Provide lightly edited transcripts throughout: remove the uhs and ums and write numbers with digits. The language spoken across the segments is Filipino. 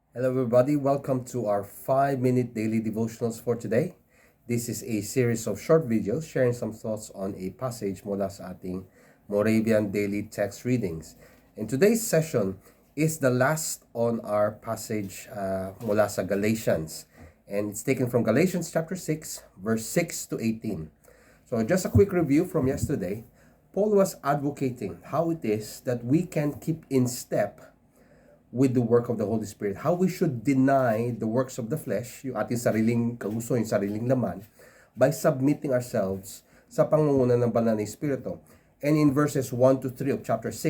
Hello, everybody. Welcome to our 5-minute daily devotionals for today. This is a series of short videos sharing some thoughts on a passage mula sa ating Moravian daily text readings. And today's session is the last on our passage mula sa Galatians. And it's taken from Galatians chapter 6, verse 6 to 18. So just a quick review from yesterday. Paul was advocating how it is that we can keep in step with the work of the Holy Spirit. How we should deny the works of the flesh, yung ating sariling kagusto, yung sariling laman, by submitting ourselves sa pangunguna ng banal na Espiritu. And in verses 1 to 3 of chapter 6,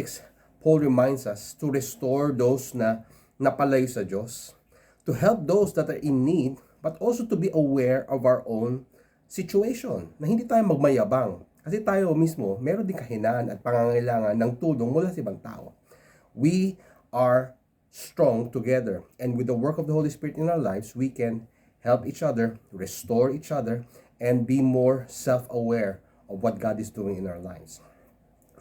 Paul reminds us to restore those na napalayo sa Diyos, to help those that are in need, but also to be aware of our own situation, na hindi tayo magmayabang. Kasi tayo mismo, meron din kahinaan at pangangailangan ng tulong mula sa ibang tao. We are strong together, and with the work of the Holy Spirit in our lives, we can help each other, restore each other, and be more self-aware of what God is doing in our lives.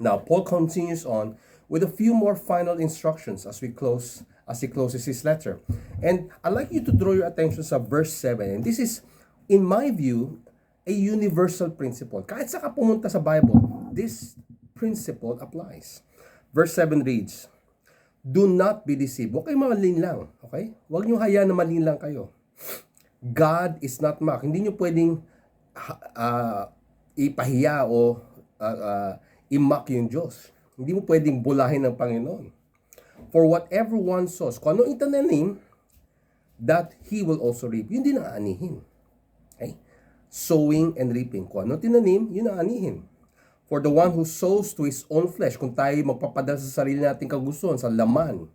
Now, Paul continues on with a few more final instructions as he closes his letter. And I'd like you to draw your attention to verse 7. And this is, in my view, a universal principle. Kahit sa ka pumunta sa Bible, this principle applies. Verse 7 reads, "Do not be deceived." Huwag kayong malinlang, okay? Huwag niyo hayaan na malinlang kayo. God is not mocked. Hindi niyo pwedeng ipahiya o i-mock yung Diyos. Hindi mo pwedeng bulahin ng Panginoon. For whatever one sows, kung ano itananim, that he will also reap. Yun din ang aanihin. Okay? Sowing and reaping. Kung ano tinanim, yun ang aanihin. For the one who sows to his own flesh, kung tayo magpapadala sa sarili nating kagustuhan, sa laman,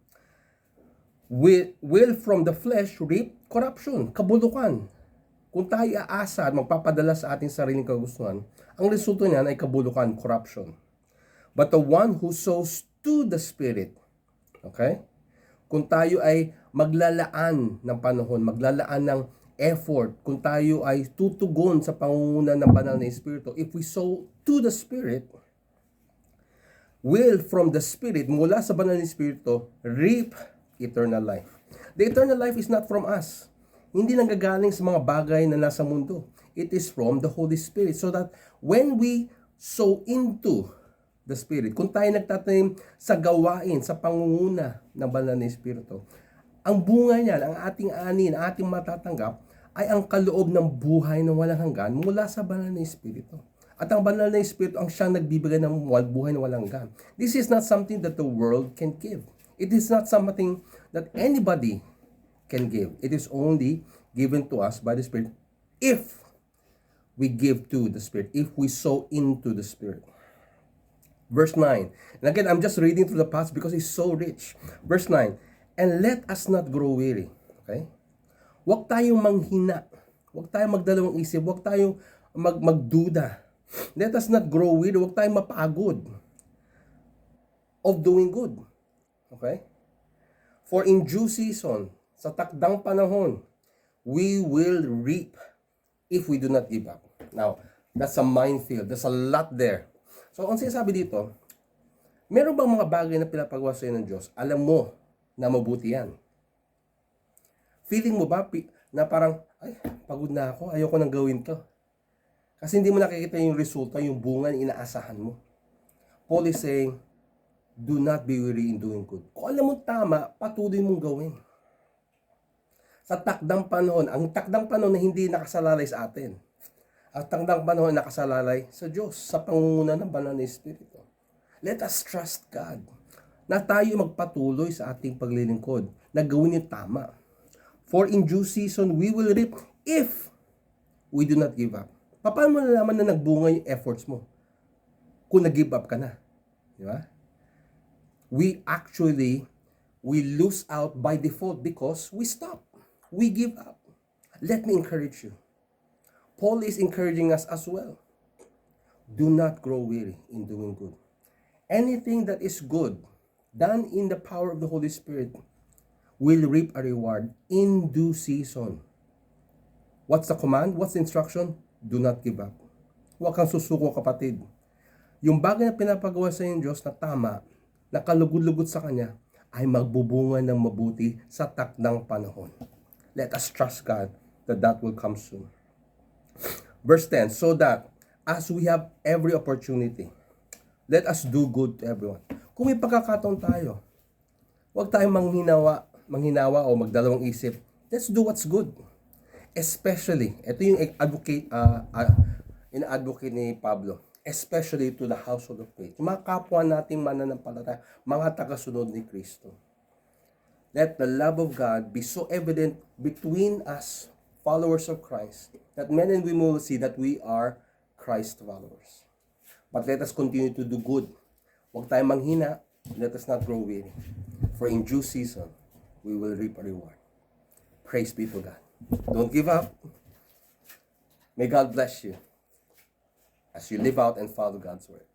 will from the flesh reap corruption, kabulukan. Kung tayo aasa at magpapadala sa ating sariling kagustuhan, ang resulto niyan ay kabulukan, corruption. But the one who sows to the Spirit, okay? Kung tayo ay maglalaan ng panahon, maglalaan ng effort, kung tayo ay tutugon sa pangunguna ng banal na Espiritu, if we sow to the Spirit, will from the Spirit, mula sa banal na Espiritu, reap eternal life. The eternal life is not from us. Hindi nanggagaling sa mga bagay na nasa mundo. It is from the Holy Spirit. So that when we sow into the Spirit, kung tayo nagtatanim sa gawain, sa pangunguna ng banal na Espiritu, ang bunga niyan, ang ating anin, ang ating matatanggap, ay ang kaloob ng buhay na walang hanggan mula sa banal na Espiritu. At ang banal na Espiritu ang siyang nagbibigay ng buhay na walang hanggan. This is not something that the world can give. It is not something that anybody can give. It is only given to us by the Spirit if we give to the Spirit, if we sow into the Spirit. Verse 9. And again, I'm just reading through the passage because it's so rich. Verse 9. And let us not grow weary. Okay? Huwag tayong manghina. Huwag tayong magdalawang isip. Huwag tayong magduda. Let us not grow weary. Huwag tayong mapagod of doing good. Okay? For in due season, sa takdang panahon, we will reap if we do not give up. Now, that's a minefield. There's a lot there. So, ang sinasabi dito, meron bang mga bagay na pinapagawa sa'yo ng Diyos? Alam mo na mabuti yan. Feeling mo ba na parang, ay, pagod na ako, ayoko nang gawin to. Kasi hindi mo nakikita yung resulta, yung bunga na inaasahan mo. Paul is saying, do not be weary in doing good. Kung alam mo tama, patuloy mong gawin. Sa takdang panahon, ang takdang panahon na hindi nakasalalay sa atin. Ang takdang panahon na nakasalalay sa Diyos, sa pangunguna ng banal na Espiritu. Let us trust God na tayo magpatuloy sa ating paglilingkod, na gawin yung tama. For in due season, we will reap if we do not give up. Paano mo nalaman na nagbunga yung efforts mo kung nag-give up ka na? Di ba? We lose out by default because we stop. We give up. Let me encourage you. Paul is encouraging us as well. Do not grow weary in doing good. Anything that is good, done in the power of the Holy Spirit, will reap a reward in due season. What's the command? What's the instruction? Do not give up. Huwag kang susuko, kapatid. Yung bagay na pinapagawa sa iyo ng Diyos na tama, na kalugod-lugod sa Kanya, ay magbubunga ng mabuti sa takdang panahon. Let us trust God that will come soon. Verse 10, so that as we have every opportunity, let us do good to everyone. Kung may pagkakataon tayo, huwag tayong manghinawa o magdalawang isip. Let's do what's good. Especially, ito yung ina-advocate ni Pablo, especially to the household of faith. Yung mga kapwa nating mananampalataya, mga tagasunod ni Kristo. Let the love of God be so evident between us, followers of Christ, that men and women will see that we are Christ followers. But let us continue to do good. Huwag tayong manghina, let us not grow weary. For in due season, we will reap a reward. Praise be to God. Don't give up. May God bless you as you live out and follow God's word.